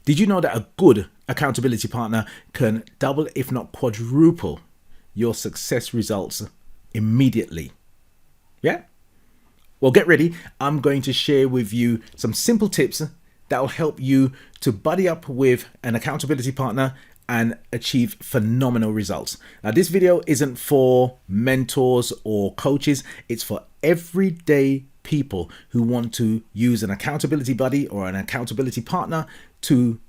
Did you know that a good accountability partner can double, if not quadruple, your success results immediately? Yeah? Well, get ready. I'm going to share with you some simple tips that will help you to buddy up with an accountability partner and achieve phenomenal results. Now, this video isn't for mentors or coaches. It's for everyday people who want to use an accountability buddy or an accountability partner to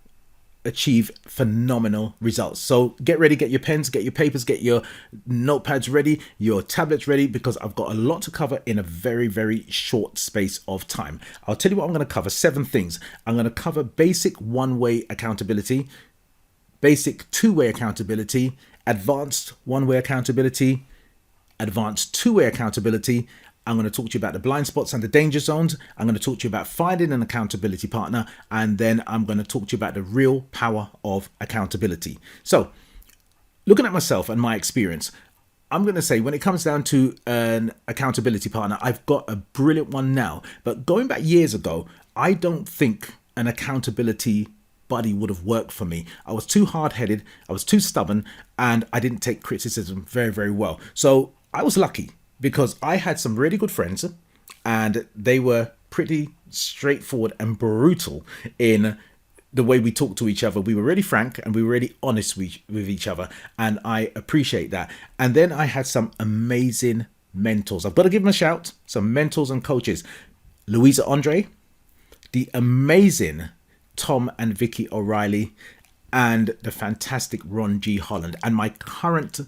achieve phenomenal results. So get ready, get your pens, get your papers, get your notepads ready, your tablets ready, because I've got a lot to cover in a very, very short space of time. I'll tell you what I'm going to cover: 7 things. I'm going to cover basic one-way accountability, basic two-way accountability, advanced one-way accountability, advanced two-way accountability. I'm going to talk to you about the blind spots and the danger zones. I'm going to talk to you about finding an accountability partner. And then I'm going to talk to you about the real power of accountability. So looking at myself and my experience, I'm going to say when it comes down to an accountability partner, I've got a brilliant one now. But going back years ago, I don't think an accountability buddy would have worked for me. I was too hard-headed, I was too stubborn, and I didn't take criticism very, very well. So I was lucky, because I had some really good friends and they were pretty straightforward and brutal in the way we talked to each other. We were really frank and we were really honest with each other, and I appreciate that. And then I had some amazing mentors. I've got to give them a shout. Some mentors and coaches: Louisa Andre, the amazing Tom and Vicky O'Reilly, and the fantastic Ron G. Holland. And my current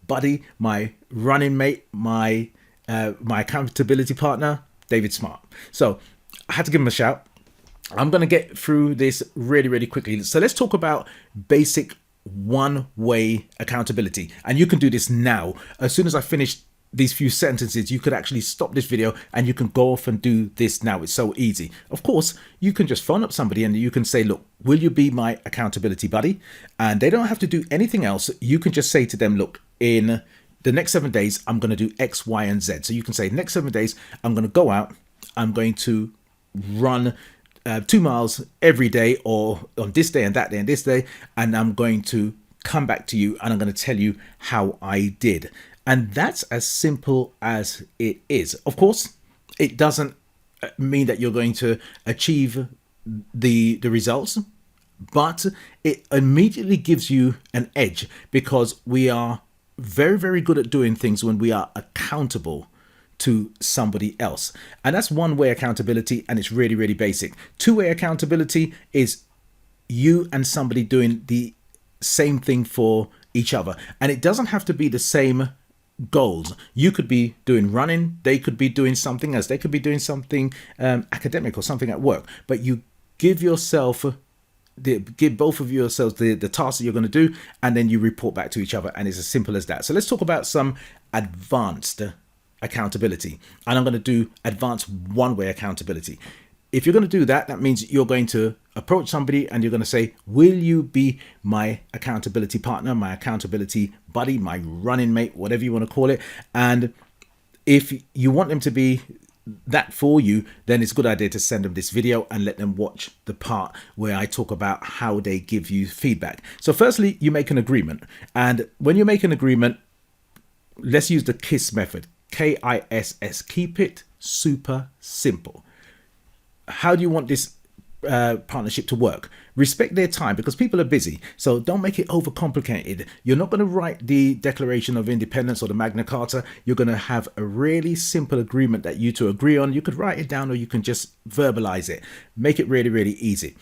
buddy, my running mate, my accountability partner, David Smart. So I had to give him a shout. I'm going to get through this really, really quickly. So let's talk about basic one-way accountability. And you can do this now. As soon as I finish these few sentences, you could actually stop this video and you can go off and do this now. It's so easy. Of course, you can just phone up somebody and you can say, look, will you be my accountability buddy? And they don't have to do anything else. You can just say to them, look, in the next 7 days, I'm going to do X, Y, and Z. So you can say, next 7 days, I'm going to go out, I'm going to run 2 miles every day, or on this day and that day and this day, and I'm going to come back to you and I'm going to tell you how I did. And that's as simple as it is. Of course, it doesn't mean that you're going to achieve the results, but it immediately gives you an edge, because we are very, very good at doing things when we are accountable to somebody else. And that's one-way accountability, and it's really, really basic. Two-way accountability is you and somebody doing the same thing for each other. And it doesn't have to be the same goals. You could be doing running, they could be doing something else, they could be doing something academic or something at work, but you give yourself give both of yourselves the task that you're going to do, and then you report back to each other, and it's as simple as that. So let's talk about some advanced accountability, and I'm going to do advanced one-way accountability. If you're going to do that, that means you're going to approach somebody and you're going to say, will you be my accountability partner, my accountability buddy, my running mate, whatever you want to call it? And if you want them to be that for you, then it's a good idea to send them this video and let them watch the part where I talk about how they give you feedback. So firstly, you make an agreement. And when you make an agreement, let's use the KISS method, KISS, keep it super simple. How do you want this partnership to work? Respect their time, because people are busy. So don't make it overcomplicated. You're not going to write the Declaration of Independence or the Magna Carta. You're going to have a really simple agreement that you two agree on. You could write it down, or you can just verbalize it. Make it really, really easy.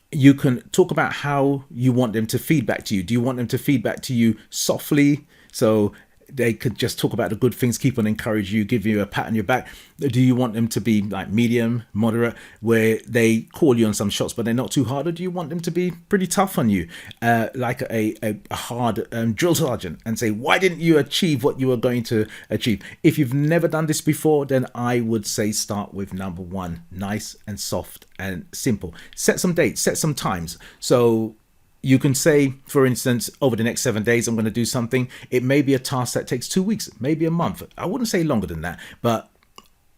You can talk about how you want them to feedback to you. Do you want them to feedback to you softly, so they could just talk about the good things, keep on encourage you, give you a pat on your back? Do you want them to be like medium, moderate, where they call you on some shots but they're not too hard? Or do you want them to be pretty tough on you, like a hard drill sergeant, and say, why didn't you achieve what you were going to achieve? If you've never done this before, then I would say start with number 1, nice and soft and simple. Set some dates, set some times. So you can say, for instance, over the next 7 days, I'm going to do something. It may be a task that takes 2 weeks, maybe a month. I wouldn't say longer than that, but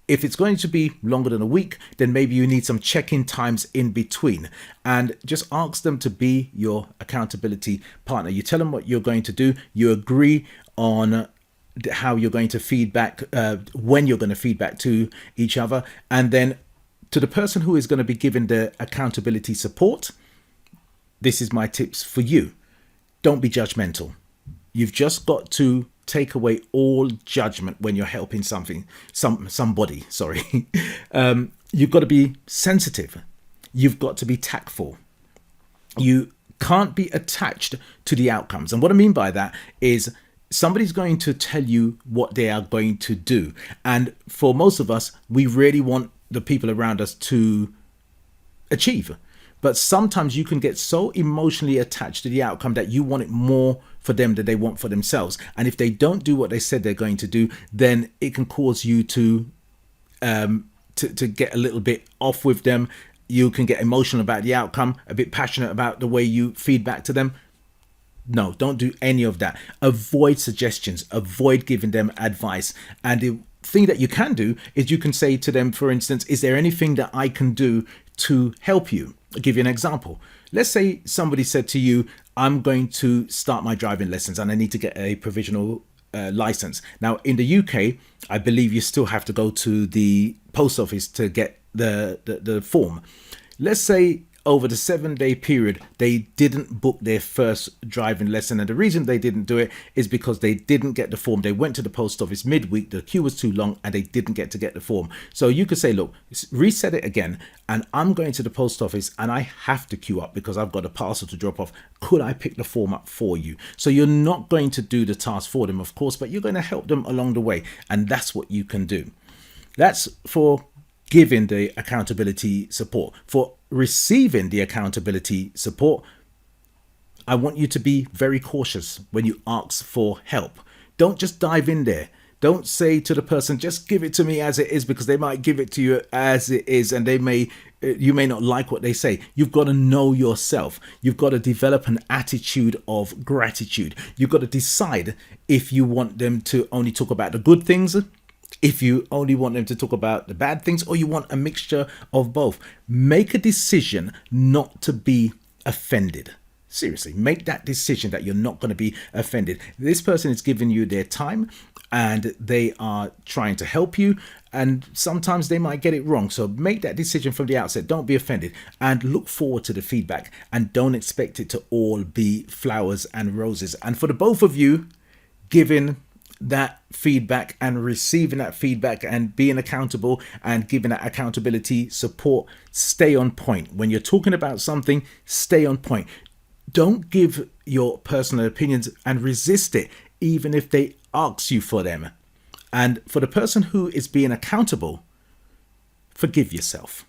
If it's going to be longer than a week, then maybe you need some check-in times in between, and just ask them to be your accountability partner. You tell them what you're going to do. You agree on how you're going to feedback, when you're going to feedback to each other. And then to the person who is going to be given the accountability support, this is my tips for you. Don't be judgmental. You've just got to take away all judgment when you're helping somebody. You've got to be sensitive. You've got to be tactful. You can't be attached to the outcomes. And what I mean by that is somebody's going to tell you what they are going to do. And for most of us, we really want the people around us to achieve. But sometimes you can get so emotionally attached to the outcome that you want it more for them than they want for themselves. And if they don't do what they said they're going to do, then it can cause you to get a little bit off with them. You can get emotional about the outcome, a bit passionate about the way you feedback to them. No, don't do any of that. Avoid suggestions, avoid giving them advice. And the thing that you can do is you can say to them, for instance, is there anything that I can do to help you? I'll give you an example. Let's say somebody said to you, I'm going to start my driving lessons and I need to get a provisional license. Now, in the UK, I believe you still have to go to the post office to get the form. Let's say over the 7-day period, they didn't book their first driving lesson. And the reason they didn't do it is because they didn't get the form. They went to the post office midweek, the queue was too long, and they didn't get the form. So you could say, look, reset it again, and I'm going to the post office and I have to queue up because I've got a parcel to drop off. Could I pick the form up for you? So you're not going to do the task for them, of course, but you're going to help them along the way. And that's what you can do. That's for giving the accountability support. For receiving the accountability support, I want you to be very cautious when you ask for help. Don't just dive in there. Don't say to the person, just give it to me as it is, because they might give it to you as it is and you may not like what they say. You've got to know yourself. You've got to develop an attitude of gratitude. You've got to decide if you want them to only talk about the good things, if you only want them to talk about the bad things, or you want a mixture of both. Make a decision not to be offended. Seriously, make that decision that you're not going to be offended. This person is giving you their time and they are trying to help you, and sometimes they might get it wrong. So make that decision from the outset. Don't be offended and look forward to the feedback, and don't expect it to all be flowers and roses. And for the both of you, giving that feedback and receiving that feedback and being accountable and giving that accountability support, stay on point. When you're talking about something, stay on point. Don't give your personal opinions and resist it, even if they ask you for them. And for the person who is being accountable, forgive yourself.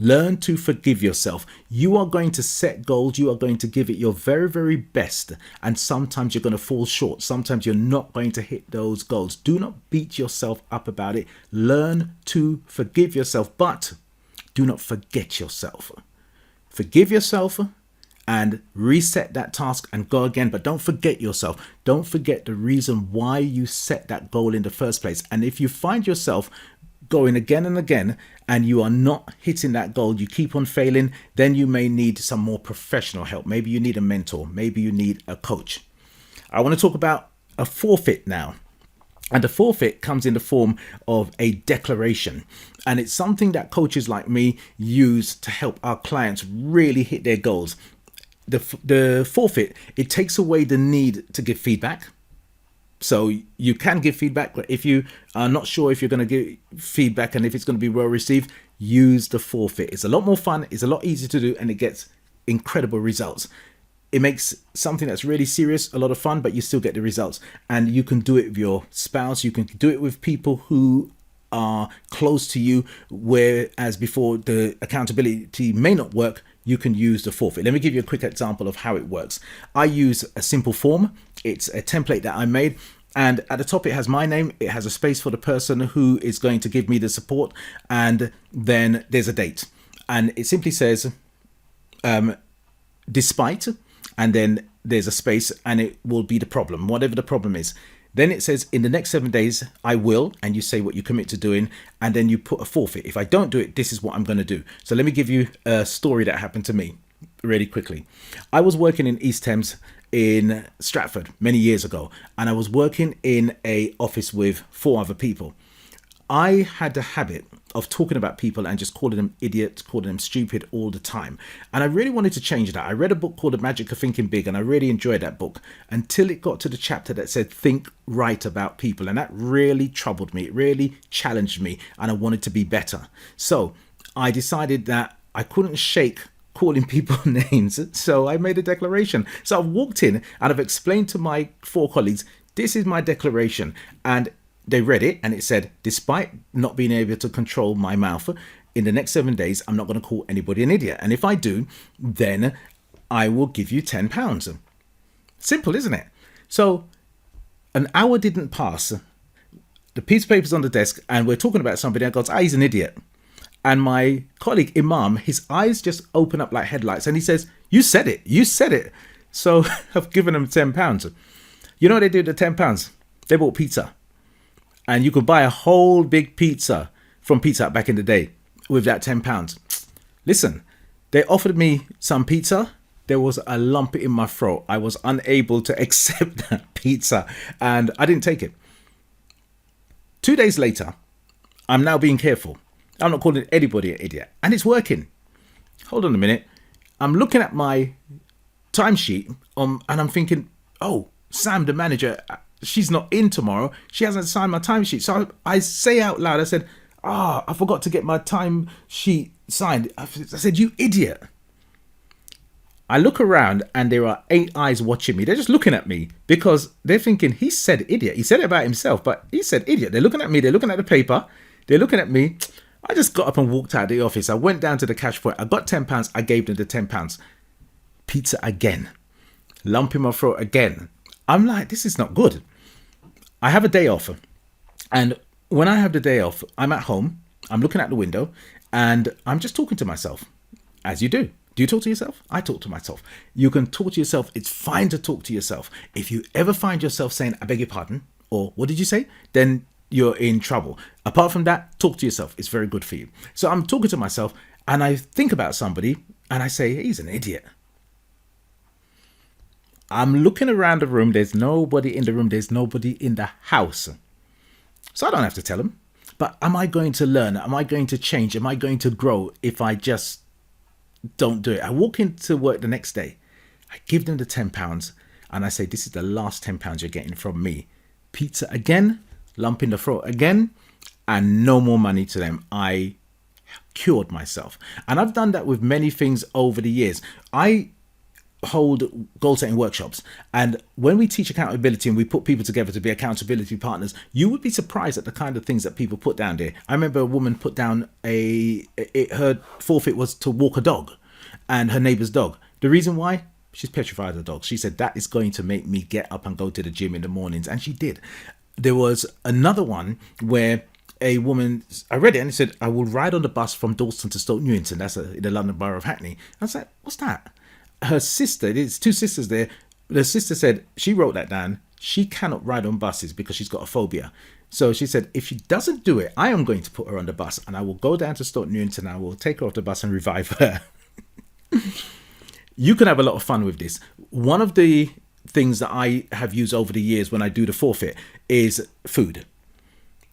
Learn to forgive yourself. You are going to set goals. You are going to give it your very, very best. And sometimes you're going to fall short. Sometimes you're not going to hit those goals. Do not beat yourself up about it. Learn to forgive yourself, but do not forget yourself. Forgive yourself and reset that task and go again. But don't forget yourself. Don't forget the reason why you set that goal in the first place. And if you find yourself going again and again and you are not hitting that goal, you keep on failing, then you may need some more professional help. Maybe you need a mentor. Maybe you need a coach. I want to talk about a forfeit now. And a forfeit comes in the form of a declaration. And it's something that coaches like me use to help our clients really hit their goals. The forfeit, it takes away the need to give feedback. So you can give feedback, but if you are not sure if you're going to give feedback and if it's going to be well received, use the forfeit. It's a lot more fun, it's a lot easier to do, and it gets incredible results. It makes something that's really serious a lot of fun, but you still get the results. And you can do it with your spouse, you can do it with people who are close to you, whereas before the accountability may not work, you can use the forfeit. Let me give you a quick example of how it works. I use a simple form. It's a template that I made, and at the top it has my name. It has a space for the person who is going to give me the support, and then there's a date, and it simply says despite, and then there's a space, and it will be the problem, whatever the problem is. Then it says in the next 7 days, I will, and you say what you commit to doing, and then you put a forfeit. If I don't do it, this is what I'm going to do. So let me give you a story that happened to me really quickly. I was working in East Thames in Stratford many years ago, and I was working in a office with 4 other people. I had the habit of talking about people and just calling them idiots, calling them stupid all the time. And I really wanted to change that. I read a book called The Magic of Thinking Big, and I really enjoyed that book until it got to the chapter that said, think right about people. And that really troubled me. It really challenged me, and I wanted to be better. So I decided that I couldn't shake calling people names. So I made a declaration. So I've walked in and I've explained to my 4 colleagues, this is my declaration. And they read it, and it said, despite not being able to control my mouth, in the next 7 days, I'm not going to call anybody an idiot. And if I do, then I will give you £10. Simple, isn't it? So an hour didn't pass. The piece of paper's on the desk, and we're talking about somebody that goes, he's an idiot. And my colleague, Imam, his eyes just open up like headlights, and he says, you said it. You said it. So I've given him £10. You know what they did with the £10? They bought pizza. And you could buy a whole big pizza from Pizza Hut back in the day with that £10. Listen, they offered me some pizza. There was a lump in my throat. I was unable to accept that pizza, and I didn't take it. 2 days later, I'm now being careful. I'm not calling anybody an idiot, and it's working. Hold on a minute. I'm looking at my timesheet and I'm thinking, oh, Sam, the manager, she's not in tomorrow. She hasn't signed my timesheet. So I say out loud, I said, I forgot to get my timesheet signed. I said, you idiot. I look around and there are 8 eyes watching me. They're just looking at me because they're thinking, he said idiot. He said it about himself, but he said idiot. They're looking at me. They're looking at the paper. They're looking at me. I just got up and walked out of the office. I went down to the cash point. I got £10. I gave them the £10. Pizza again. Lump in my throat again. I'm like, this is not good. I have a day off. And when I have the day off, I'm at home. I'm looking out the window and I'm just talking to myself, as you do. Do you talk to yourself? I talk to myself. You can talk to yourself. It's fine to talk to yourself. If you ever find yourself saying, I beg your pardon, or what did you say? Then you're in trouble. Apart from that, talk to yourself. It's very good for you. So I'm talking to myself and I think about somebody and I say, he's an idiot. I'm looking around the room. There's nobody in the room. There's nobody in the house. So I don't have to tell them. But am I going to learn? Am I going to change? Am I going to grow if I just don't do it? I walk into work the next day. I give them the £10 and I say, this is the last £10 you're getting from me. Pizza again, lump in the throat again, and no more money to them. I cured myself. And I've done that with many things over the years. I hold goal setting workshops, and when we teach accountability and we put people together to be accountability partners, you would be surprised at the kind of things that people put down there. I remember a woman put down her forfeit was to walk a dog and her neighbor's dog. The reason why? She's petrified of dogs. She said that is going to make me get up and go to the gym in the mornings, and she did. There was another one where a woman, I read it and it said, I will ride on the bus from Dalston to Stoke Newington. That's in the London Borough of Hackney. I was like, what's that? Her sister, there's 2 sisters there. The sister said, she wrote that down. She cannot ride on buses because she's got a phobia. So she said, if she doesn't do it, I am going to put her on the bus and I will go down to Stoke Newington. I will take her off the bus and revive her. You can have a lot of fun with this. One of the things that I have used over the years when I do the forfeit is food.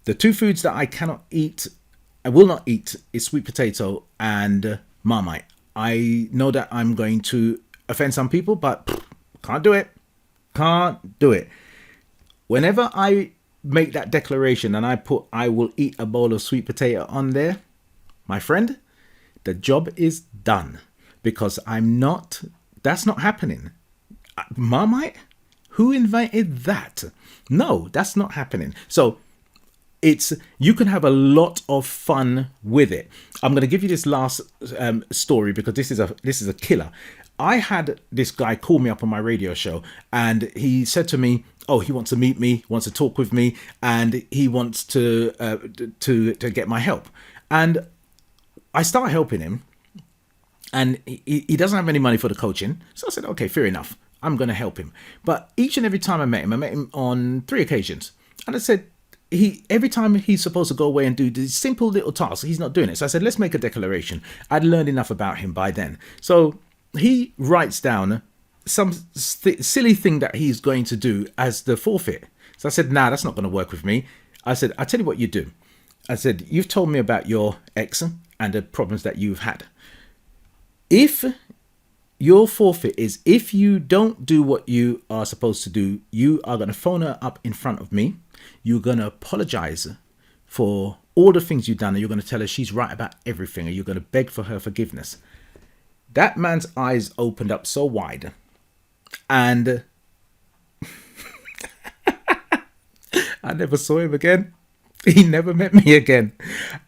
The 2 foods that I cannot eat, I will not eat, is sweet potato and Marmite. I know that I'm going to offend some people, but can't do it. Can't do it. Whenever I make that declaration and I put, I will eat a bowl of sweet potato on there, my friend, the job is done, because that's not happening. Marmite? Who invented that? No, that's not happening. So you can have a lot of fun with it. I'm going to give you this last story because this is a killer. I had this guy call me up on my radio show and he said to me, oh, he wants to meet me, wants to talk with me, and he wants to get my help. And I start helping him, and he doesn't have any money for the coaching. So I said, okay, fair enough. I'm going to help him. But each and every time I met him on 3 occasions. And I said, every time he's supposed to go away and do these simple little tasks, he's not doing it. So I said, let's make a declaration. I'd learned enough about him by then. So he writes down some silly thing that he's going to do as the forfeit. So I said, nah, that's not going to work with me. I said, I'll tell you what you do. I said, you've told me about your ex and the problems that you've had. If your forfeit is, if you don't do what you are supposed to do, you are going to phone her up in front of me. You're going to apologize for all the things you've done, and you're going to tell her she's right about everything, and you're going to beg for her forgiveness. That man's eyes opened up so wide, and I never saw him again. He never met me again.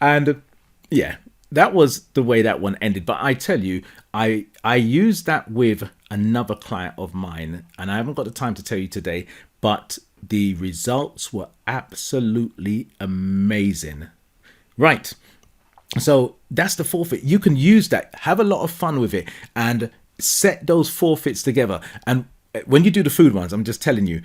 And yeah, that was the way that one ended. But I tell you, I used that with another client of mine, and I haven't got the time to tell you today, but the results were absolutely amazing. Right. So that's the forfeit. You can use that, have a lot of fun with it, and set those forfeits together. And when you do the food ones, I'm just telling you,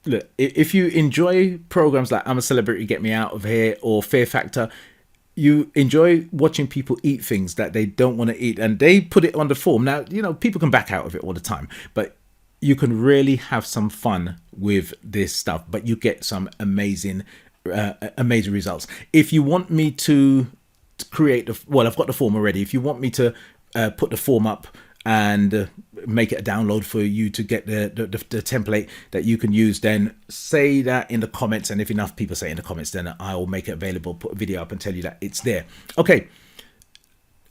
look, if you enjoy programs like I'm a Celebrity, Get Me Out of Here, or Fear Factor, you enjoy watching people eat things that they don't want to eat, and they put it on the form. Now, people can back out of it all the time, but you can really have some fun with this stuff, but you get some amazing results. If you want me to create I've got the form already. If you want me to put the form up and make it a download for you to get the template that you can use, then say that in the comments. And if enough people say in the comments, then I'll make it available, put a video up and tell you that it's there. Okay.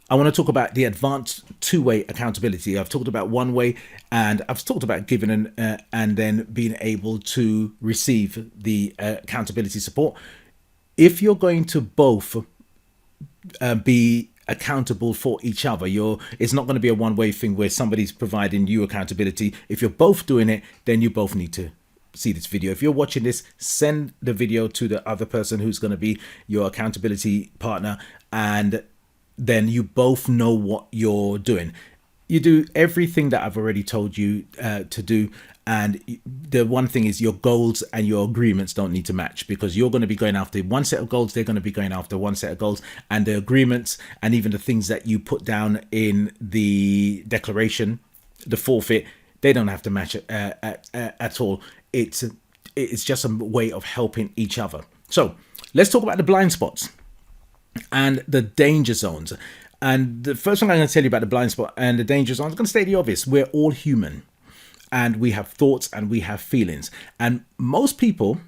I want to talk about the advanced 2-way accountability. I've talked about 1-way, and I've talked about giving and then being able to receive the accountability support. If you're going to both be accountable for each other, it's not going to be a 1-way thing where somebody's providing you accountability. If you're both doing it, then you both need to see this video. If you're watching this, send the video to the other person who's going to be your accountability partner, and then you both know what you're doing. You do everything that I've already told you to do. And the one thing is, your goals and your agreements don't need to match, because you're going to be going after one set of goals. They're going to be going after one set of goals, and the agreements and even the things that you put down in the declaration, the forfeit, they don't have to match at all. It's just a way of helping each other. So let's talk about the blind spots and the danger zones. And the first thing I'm going to tell you about the blind spot and the danger zones, I'm going to state the obvious. We're all human, and we have thoughts and we have feelings. And most people,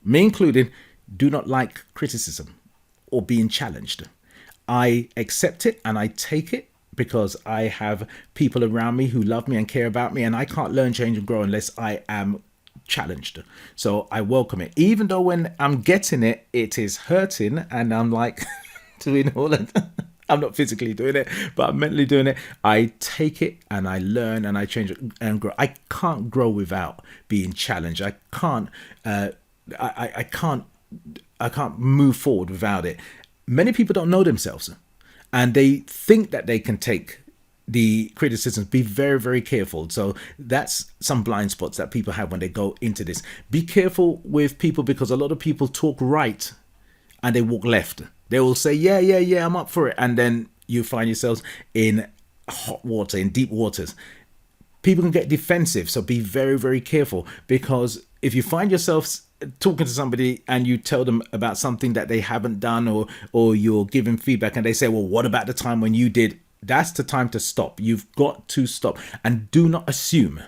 me included, do not like criticism or being challenged. I accept it and I take it because I have people around me who love me and care about me, and I can't learn, change and grow unless I am challenged. So I welcome it, even though when I'm getting it, it is hurting, and I'm like doing all of I'm not physically doing it, but I'm mentally doing it. I take it and I learn and I change and grow. I can't grow without being challenged. I can't I can't move forward without it. Many people don't know themselves, and they think that they can take the criticisms. Be very, very careful. So that's some blind spots that people have when they go into this. Be careful with people, because a lot of people talk right and they walk left. They will say, yeah, I'm up for it. And then you find yourselves in hot water, in deep waters. People can get defensive. So be very, very careful, because if you find yourself talking to somebody and you tell them about something that they haven't done, or you're giving feedback and they say, well, what about the time when you did? That's the time to stop. You've got to stop, and do not assume.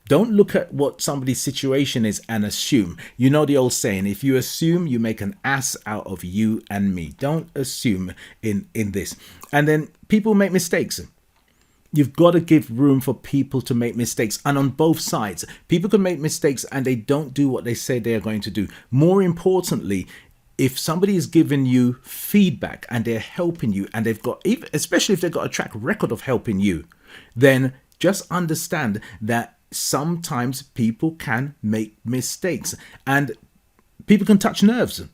Don't look at what somebody's situation is and assume. You know the old saying, if you assume, you make an ass out of you and me. Don't assume in this. And then people make mistakes. You've got to give room for people to make mistakes. And on both sides, people can make mistakes and they don't do what they say they are going to do. More importantly, if somebody is giving you feedback and they're helping you, and they've got, especially if they've got a track record of helping you, then just understand that sometimes people can make mistakes and people can touch nerves.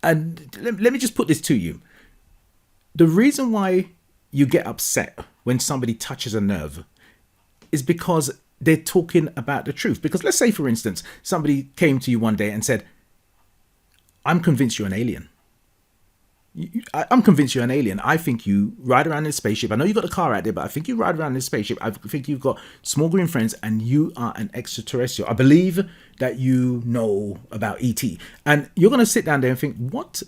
And let me just put this to you. The reason why you get upset when somebody touches a nerve is because they're talking about the truth. Because let's say, for instance, somebody came to you one day and said, I'm convinced you're an alien. I'm convinced you're an alien. I think you ride around in a spaceship. I know you've got a car out there, but I think you ride around in a spaceship. I think you've got small green friends and you are an extraterrestrial. I believe that you know about ET. And you're going to sit down there and think, what?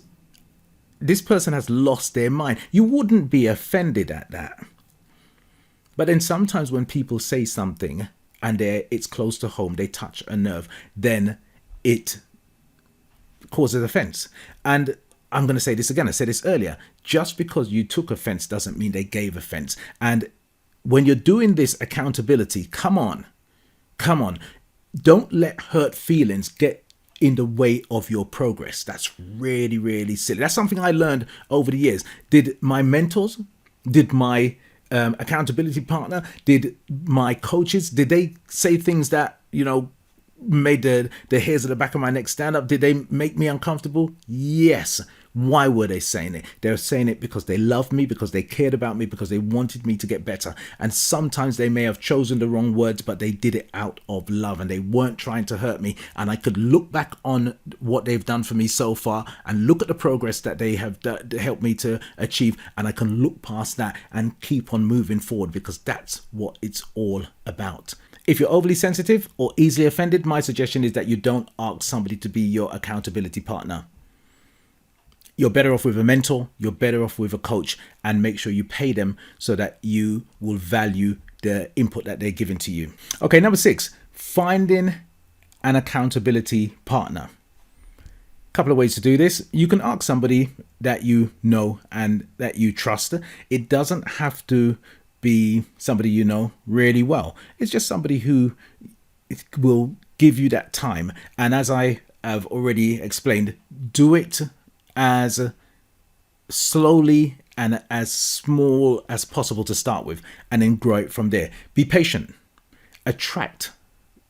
This person has lost their mind. You wouldn't be offended at that. But then sometimes when people say something and it's close to home, they touch a nerve, then it causes offense. And I'm going to say this again. I said this earlier. Just because you took offense doesn't mean they gave offense. And when you're doing this accountability, come on. Don't let hurt feelings get in the way of your progress. That's really, really silly. That's something I learned over the years. Did my mentors, did my accountability partner, did my coaches, did they say things that, made the hairs at the back of my neck stand up? Did they make me uncomfortable? Yes. Why were they saying it? They were saying it because they loved me, because they cared about me, because they wanted me to get better. And sometimes they may have chosen the wrong words, but they did it out of love and they weren't trying to hurt me. And I could look back on what they've done for me so far and look at the progress that they have helped me to achieve. And I can look past that and keep on moving forward, because that's what it's all about. If you're overly sensitive or easily offended, my suggestion is that you don't ask somebody to be your accountability partner. You're better off with a mentor, you're better off with a coach, and make sure you pay them so that you will value the input that they're giving to you. Okay, number 6, finding an accountability partner. Couple of ways to do this. You can ask somebody that you know and that you trust. It doesn't have to be somebody you know really well. It's just somebody who will give you that time. And as I have already explained, do it as slowly and as small as possible to start with, and then grow it from there. Be patient. Attract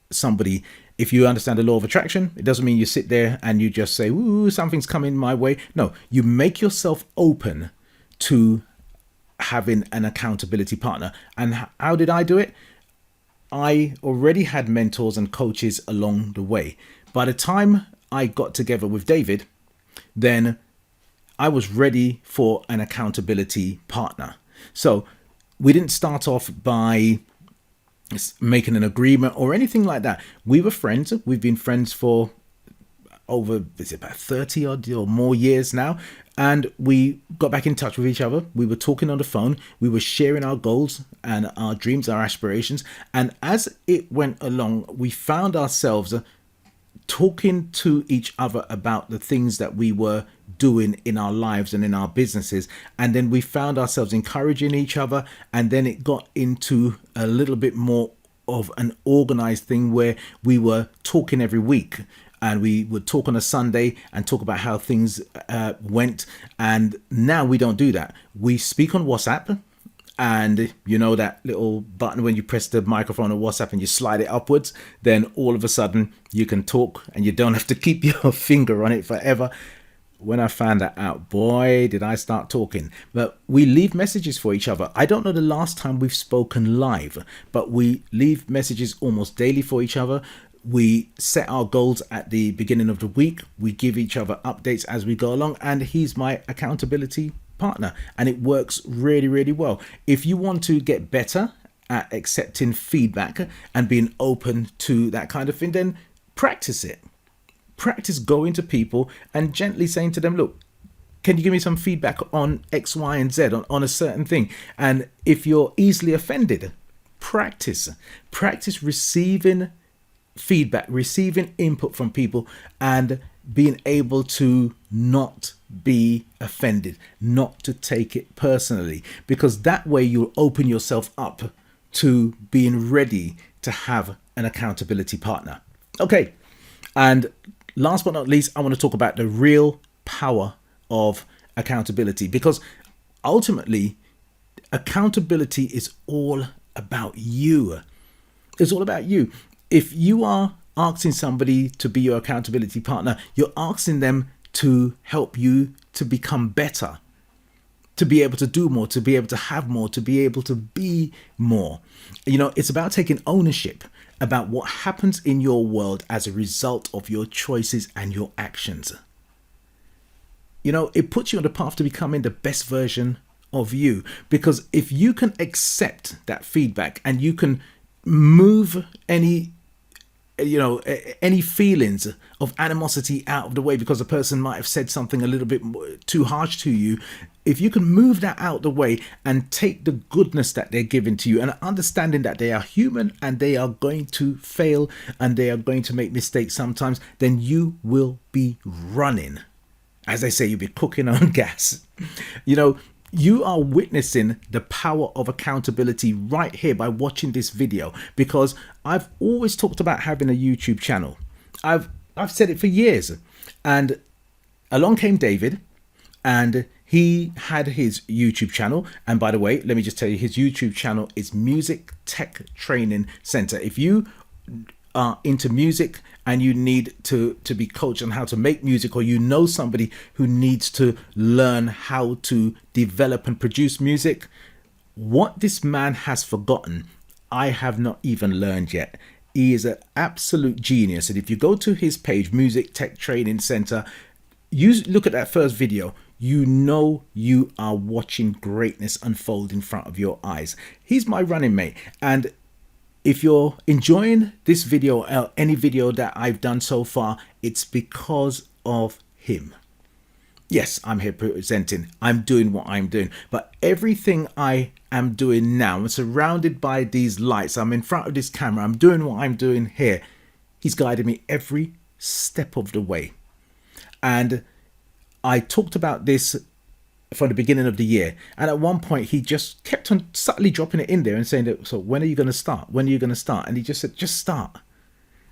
somebody. If you understand the law of attraction, it doesn't mean you sit there and you just say, ooh, something's coming my way. No, you make yourself open to having an accountability partner. And how did I do it? I already had mentors and coaches along the way. By the time I got together with David, then I was ready for an accountability partner. So we didn't start off by making an agreement or anything like that. We were friends. We've been friends for over, about 30 odd or more years now. And we got back in touch with each other. We were talking on the phone. We were sharing our goals and our dreams, our aspirations. And as it went along, we found ourselves talking to each other about the things that we were doing in our lives and in our businesses. And then we found ourselves encouraging each other. And then it got into a little bit more of an organized thing where we were talking every week. And we would talk on a Sunday and talk about how things went. And now we don't do that. We speak on WhatsApp. And you know that little button when you press the microphone on WhatsApp and you slide it upwards, then all of a sudden you can talk and you don't have to keep your finger on it forever. When I found that out, boy, did I start talking. But we leave messages for each other. I don't know the last time we've spoken live, but we leave messages almost daily for each other. We set our goals at the beginning of the week. We give each other updates as we go along, and he's my accountability partner, and it works really, really well. If you want to get better at accepting feedback and being open to that kind of thing, then practice it. Practice going to people and gently saying to them, look, can you give me some feedback on X, Y, and Z on a certain thing? And if you're easily offended, practice receiving feedback, receiving input from people, and being able to not be offended, not to take it personally, because that way you'll open yourself up to being ready to have an accountability partner. Okay, and last but not least, I want to talk about the real power of accountability, because ultimately accountability is all about you. It's all about you. If you are asking somebody to be your accountability partner, you're asking them to help you to become better, to be able to do more, to be able to have more, to be able to be more. You know, it's about taking ownership about what happens in your world as a result of your choices and your actions. You know, it puts you on the path to becoming the best version of you, because if you can accept that feedback and you can move any feelings of animosity out of the way because a person might have said something a little bit too harsh to you, if you can move that out of the way and take the goodness that they're giving to you and understanding that they are human and they are going to fail and they are going to make mistakes sometimes, then you will be running. As they say, you'll be cooking on gas. You know, you are witnessing the power of accountability right here by watching this video, because I've always talked about having a YouTube channel. I've said it for years, and along came David, and he had his YouTube channel. And by the way, let me just tell you, his YouTube channel is Music Tech Training Center. If you are into music and you need to be coached on how to make music, or you know somebody who needs to learn how to develop and produce music, what this man has forgotten, I have not even learned yet. He is an absolute genius. And if you go to his page, Music Tech Training Center, you look at that first video, you know you are watching greatness unfold in front of your eyes. He's my running mate. And if you're enjoying this video, any video that I've done so far, it's because of him. Yes, I'm here presenting. I'm doing what I'm doing. But everything I am doing now, I'm surrounded by these lights. I'm in front of this camera. I'm doing what I'm doing here. He's guided me every step of the way. And I talked about this from the beginning of the year, and at one point he just kept on subtly dropping it in there and saying that, so when are you going to start, when are you going to start? And he just said, just start.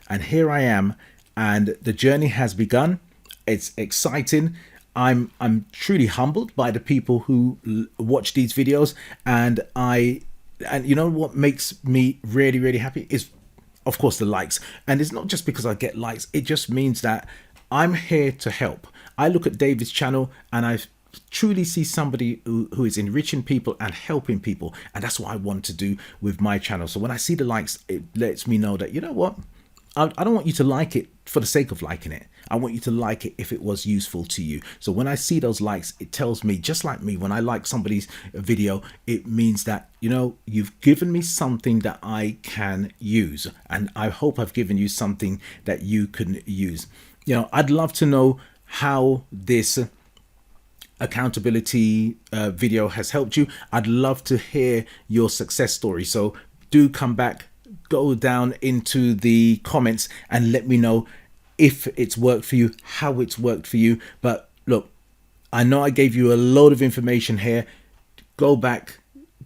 And here I am, and the journey has begun. It's exciting. I'm truly humbled by the people who watch these videos, and you know what makes me really, really happy is, of course, the likes. And it's not just because I get likes, it just means that I'm here to help. I look at David's channel and I truly see somebody who is enriching people and helping people, and that's what I want to do with my channel. So when I see the likes, it lets me know that, you know what, I don't want you to like it for the sake of liking it. I want you to like it if it was useful to you. So when I see those likes, it tells me, just like me, when I like somebody's video, it means that, you know, you've given me something that I can use, and I hope I've given you something that you can use. You know, I'd love to know how this accountability video has helped you. I'd love to hear your success story. So do come back, go down into the comments and let me know if it's worked for you, how it's worked for you. But look, I know I gave you a load of information here. Go back,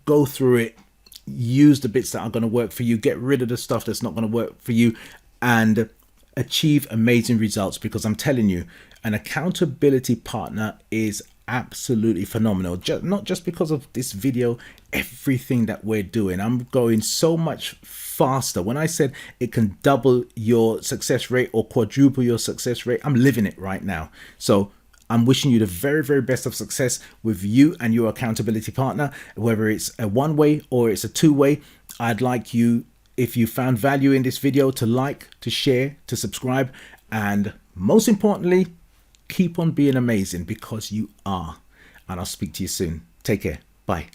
go through it, use the bits that are going to work for you, get rid of the stuff that's not going to work for you, and achieve amazing results. Because I'm telling you, an accountability partner is absolutely phenomenal. Not just because of this video, everything that we're doing. I'm going so much faster. When I said it can double your success rate or quadruple your success rate, I'm living it right now. So I'm wishing you the very, very best of success with you and your accountability partner, whether it's a one-way or it's a two-way. I'd like you, if you found value in this video, to like, to share, to subscribe, and most importantly, keep on being amazing, because you are. And I'll speak to you soon. Take care. Bye.